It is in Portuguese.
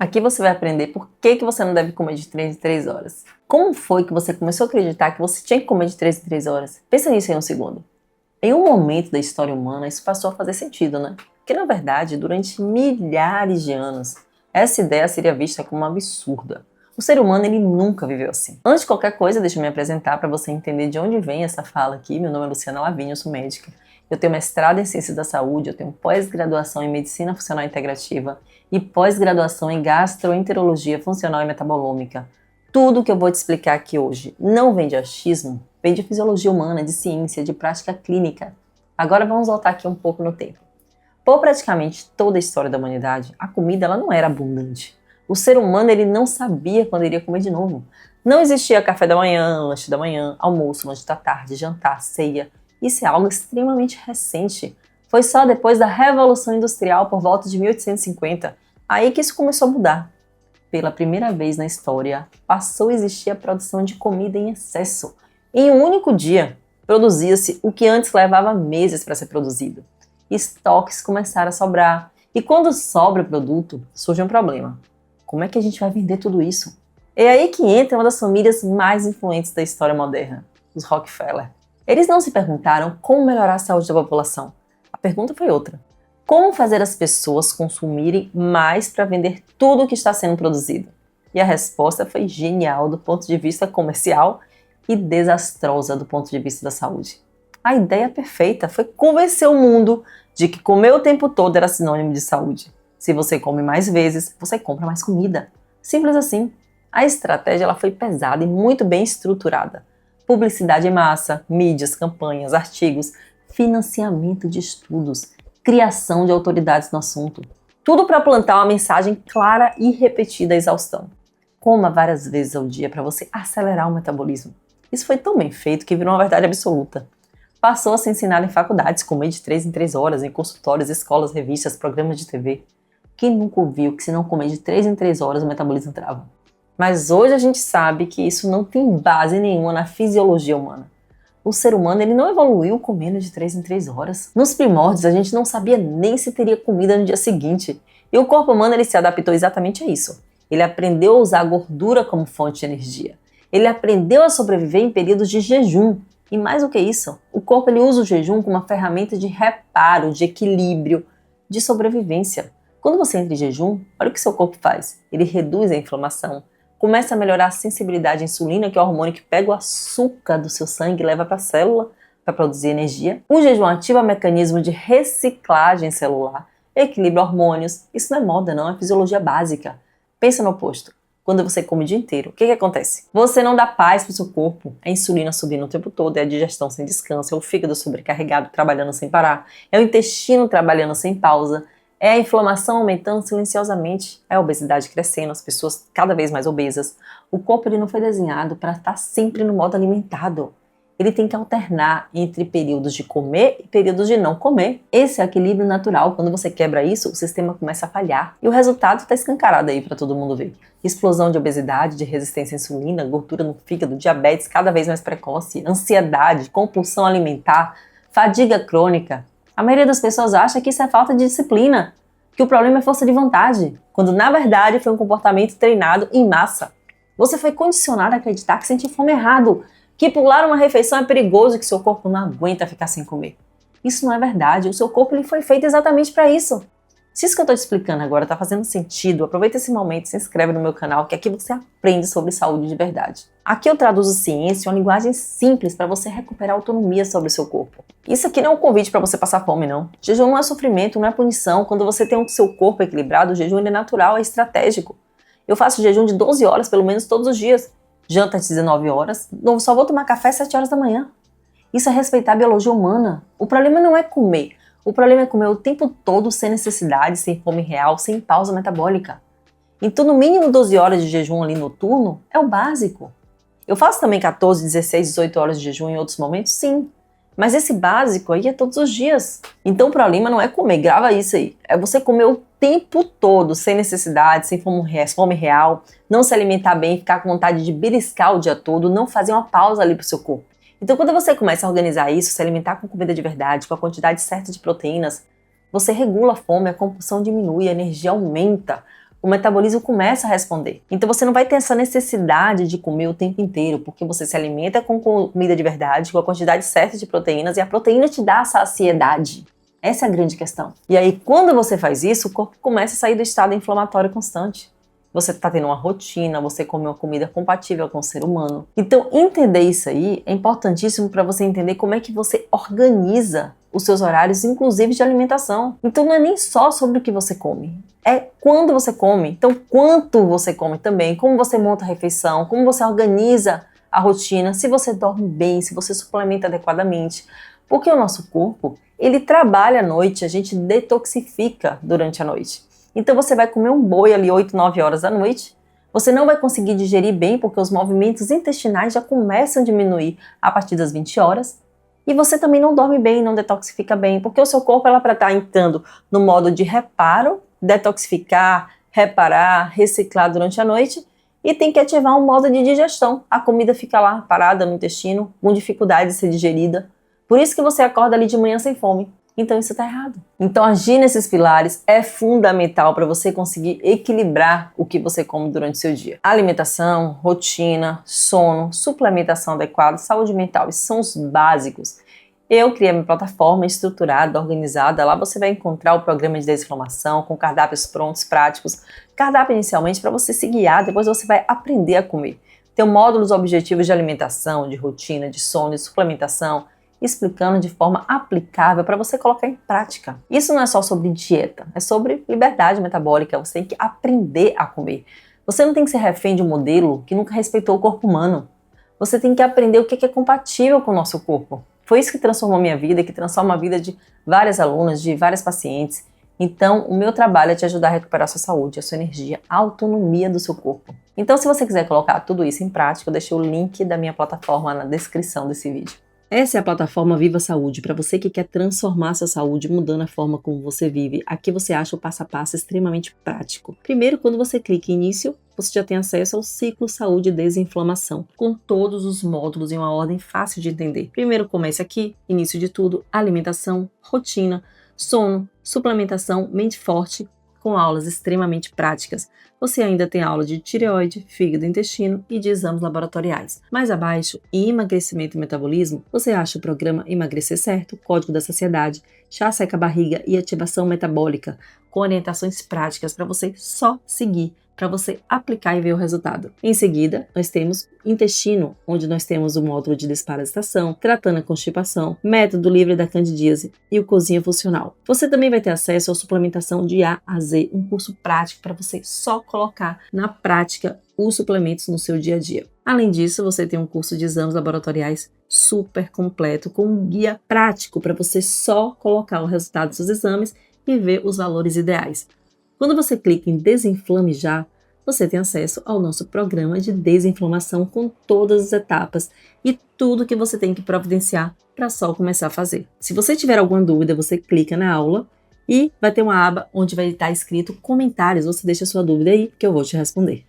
Aqui você vai aprender por que você não deve comer de 3 em 3 horas. Como foi que você começou a acreditar que você tinha que comer de 3 em 3 horas? Pensa nisso em um segundo. Em um momento da história humana, isso passou a fazer sentido, né? Porque, na verdade, durante milhares de anos, essa ideia seria vista como absurda. O ser humano, ele nunca viveu assim. Antes de qualquer coisa, deixa eu me apresentar para você entender de onde vem essa fala aqui. Meu nome é Luciana Lavigne, eu sou médica. Eu tenho mestrado em Ciências da Saúde, eu tenho pós-graduação em Medicina Funcional Integrativa e pós-graduação em Gastroenterologia Funcional e Metabolômica. Tudo que eu vou te explicar aqui hoje não vem de achismo, vem de fisiologia humana, de ciência, de prática clínica. Agora vamos voltar aqui um pouco no tempo. Por praticamente toda a história da humanidade, a comida ela não era abundante. O ser humano ele não sabia quando iria comer de novo. Não existia café da manhã, lanche da manhã, almoço, lanche da tarde, jantar, ceia. Isso é algo extremamente recente. Foi só depois da Revolução Industrial, por volta de 1850, aí que isso começou a mudar. Pela primeira vez na história, passou a existir a produção de comida em excesso. Em um único dia, produzia-se o que antes levava meses para ser produzido. Estoques começaram a sobrar. E quando sobra o produto, surge um problema. Como é que a gente vai vender tudo isso? É aí que entra uma das famílias mais influentes da história moderna, os Rockefeller. Eles não se perguntaram como melhorar a saúde da população. A pergunta foi outra. Como fazer as pessoas consumirem mais para vender tudo o que está sendo produzido? E a resposta foi genial do ponto de vista comercial e desastrosa do ponto de vista da saúde. A ideia perfeita foi convencer o mundo de que comer o tempo todo era sinônimo de saúde. Se você come mais vezes, você compra mais comida. Simples assim. A estratégia ela foi pesada e muito bem estruturada. Publicidade em massa, mídias, campanhas, artigos, financiamento de estudos, criação de autoridades no assunto. Tudo para plantar uma mensagem clara e repetida à exaustão. Coma várias vezes ao dia para você acelerar o metabolismo. Isso foi tão bem feito que virou uma verdade absoluta. Passou a se ensinar em faculdades, comer de 3 em 3 horas, em consultórios, escolas, revistas, programas de TV. Quem nunca ouviu que se não comer de 3 em 3 horas o metabolismo trava? Mas hoje a gente sabe que isso não tem base nenhuma na fisiologia humana. O ser humano ele não evoluiu comendo de 3 em 3 horas. Nos primórdios a gente não sabia nem se teria comida no dia seguinte. E o corpo humano ele se adaptou exatamente a isso. Ele aprendeu a usar a gordura como fonte de energia. Ele aprendeu a sobreviver em períodos de jejum. E mais do que isso, o corpo ele usa o jejum como uma ferramenta de reparo, de equilíbrio, de sobrevivência. Quando você entra em jejum, olha o que seu corpo faz. Ele reduz a inflamação, começa a melhorar a sensibilidade à insulina, que é o hormônio que pega o açúcar do seu sangue e leva para a célula para produzir energia. O jejum ativa o mecanismo de reciclagem celular, equilibra hormônios. Isso não é moda, não, é fisiologia básica. Pensa no oposto. Quando você come o dia inteiro, o que acontece? Você não dá paz para o seu corpo. A insulina subindo o tempo todo, é a digestão sem descanso, é o fígado sobrecarregado trabalhando sem parar, é o intestino trabalhando sem pausa, é a inflamação aumentando silenciosamente, é a obesidade crescendo, as pessoas cada vez mais obesas. O corpo ele não foi desenhado para estar sempre no modo alimentado. Ele tem que alternar entre períodos de comer e períodos de não comer. Esse é o equilíbrio natural. Quando você quebra isso, o sistema começa a falhar. E o resultado está escancarado aí para todo mundo ver. Explosão de obesidade, de resistência à insulina, gordura no fígado, diabetes cada vez mais precoce, ansiedade, compulsão alimentar, fadiga crônica. A maioria das pessoas acha que isso é falta de disciplina, que o problema é força de vontade, quando na verdade foi um comportamento treinado em massa. Você foi condicionado a acreditar que sentir fome é errado, que pular uma refeição é perigoso, que seu corpo não aguenta ficar sem comer. Isso não é verdade, o seu corpo ele foi feito exatamente para isso. Se isso que eu estou te explicando agora está fazendo sentido, aproveita esse momento e se inscreve no meu canal, que aqui você aprende sobre saúde de verdade. Aqui eu traduzo ciência em uma linguagem simples para você recuperar autonomia sobre o seu corpo. Isso aqui não é um convite para você passar fome, não. Jejum não é sofrimento, não é punição. Quando você tem o seu corpo equilibrado, o jejum é natural, é estratégico. Eu faço jejum de 12 horas, pelo menos todos os dias. Janta às 19 horas, só vou tomar café às 7 horas da manhã. Isso é respeitar a biologia humana. O problema não é comer. O problema é comer o tempo todo sem necessidade, sem fome real, sem pausa metabólica. Então, no mínimo 12 horas de jejum ali noturno é o básico. Eu faço também 14, 16, 18 horas de jejum em outros momentos, sim. Mas esse básico aí é todos os dias. Então o problema não é comer, grava isso aí. É você comer o tempo todo, sem necessidade, sem fome real, não se alimentar bem, ficar com vontade de beliscar o dia todo, não fazer uma pausa ali pro seu corpo. Então quando você começa a organizar isso, se alimentar com comida de verdade, com a quantidade certa de proteínas, você regula a fome, a compulsão diminui, a energia aumenta. o metabolismo começa a responder. Então você não vai ter essa necessidade de comer o tempo inteiro, porque você se alimenta com comida de verdade, com a quantidade certa de proteínas, e a proteína te dá a saciedade. Essa é a grande questão. E aí, quando você faz isso, o corpo começa a sair do estado inflamatório constante. Você está tendo uma rotina, você come uma comida compatível com o ser humano. Então, entender isso aí é importantíssimo para você entender como é que você organiza os seus horários, inclusive de alimentação. Então, não é nem só sobre o que você come, é quando você come. Então, quanto você come também, como você monta a refeição, como você organiza a rotina, se você dorme bem, se você suplementa adequadamente. Porque o nosso corpo, ele trabalha à noite, a gente detoxifica durante a noite. Então você vai comer um boi ali 8, 9 horas da noite, você não vai conseguir digerir bem porque os movimentos intestinais já começam a diminuir a partir das 20 horas, e você também não dorme bem, não detoxifica bem, porque o seu corpo ela para estar entrando no modo de reparo, detoxificar, reparar, reciclar durante a noite, e tem que ativar um modo de digestão. A comida fica lá parada no intestino, com dificuldade de ser digerida. Por isso que você acorda ali de manhã sem fome. Então isso está errado. Então agir nesses pilares é fundamental para você conseguir equilibrar o que você come durante o seu dia. Alimentação, rotina, sono, suplementação adequada, saúde mental, esses são os básicos. Eu criei minha plataforma estruturada, organizada. Lá você vai encontrar o programa de desinflamação com cardápios prontos, práticos. Cardápio inicialmente para você se guiar, depois você vai aprender a comer. Tem módulos objetivos de alimentação, de rotina, de sono, de suplementação, explicando de forma aplicável para você colocar em prática. Isso não é só sobre dieta, é sobre liberdade metabólica. Você tem que aprender a comer. Você não tem que ser refém de um modelo que nunca respeitou o corpo humano. Você tem que aprender o que é compatível com o nosso corpo. Foi isso que transformou minha vida e que transforma a vida de várias alunas, de várias pacientes. Então, o meu trabalho é te ajudar a recuperar a sua saúde, a sua energia, a autonomia do seu corpo. Então, se você quiser colocar tudo isso em prática, eu deixei o link da minha plataforma na descrição desse vídeo. Essa é a plataforma Viva Saúde, para você que quer transformar sua saúde mudando a forma como você vive. Aqui você acha o passo a passo extremamente prático. Primeiro, quando você clica em início, você já tem acesso ao ciclo saúde e desinflamação, com todos os módulos em uma ordem fácil de entender. Primeiro comece aqui, início de tudo, alimentação, rotina, sono, suplementação, mente forte, com aulas extremamente práticas. Você ainda tem aula de tireoide, fígado e intestino e de exames laboratoriais. Mais abaixo, em emagrecimento e metabolismo, você acha o programa Emagrecer Certo, Código da Saciedade, Chá Seca Barriga e Ativação Metabólica, com orientações práticas para você só seguir, para você aplicar e ver o resultado. Em seguida, nós temos intestino, onde nós temos o módulo de desparasitação, tratando a constipação, método livre da candidíase e o cozinha funcional. Você também vai ter acesso à suplementação de A a Z, um curso prático para você só colocar na prática os suplementos no seu dia a dia. Além disso, você tem um curso de exames laboratoriais super completo, com um guia prático para você só colocar o resultado dos seus exames e ver os valores ideais. Quando você clica em Desinflame Já, você tem acesso ao nosso programa de desinflamação com todas as etapas e tudo que você tem que providenciar para só começar a fazer. Se você tiver alguma dúvida, você clica na aula e vai ter uma aba onde vai estar escrito comentários. Você deixa a sua dúvida aí que eu vou te responder.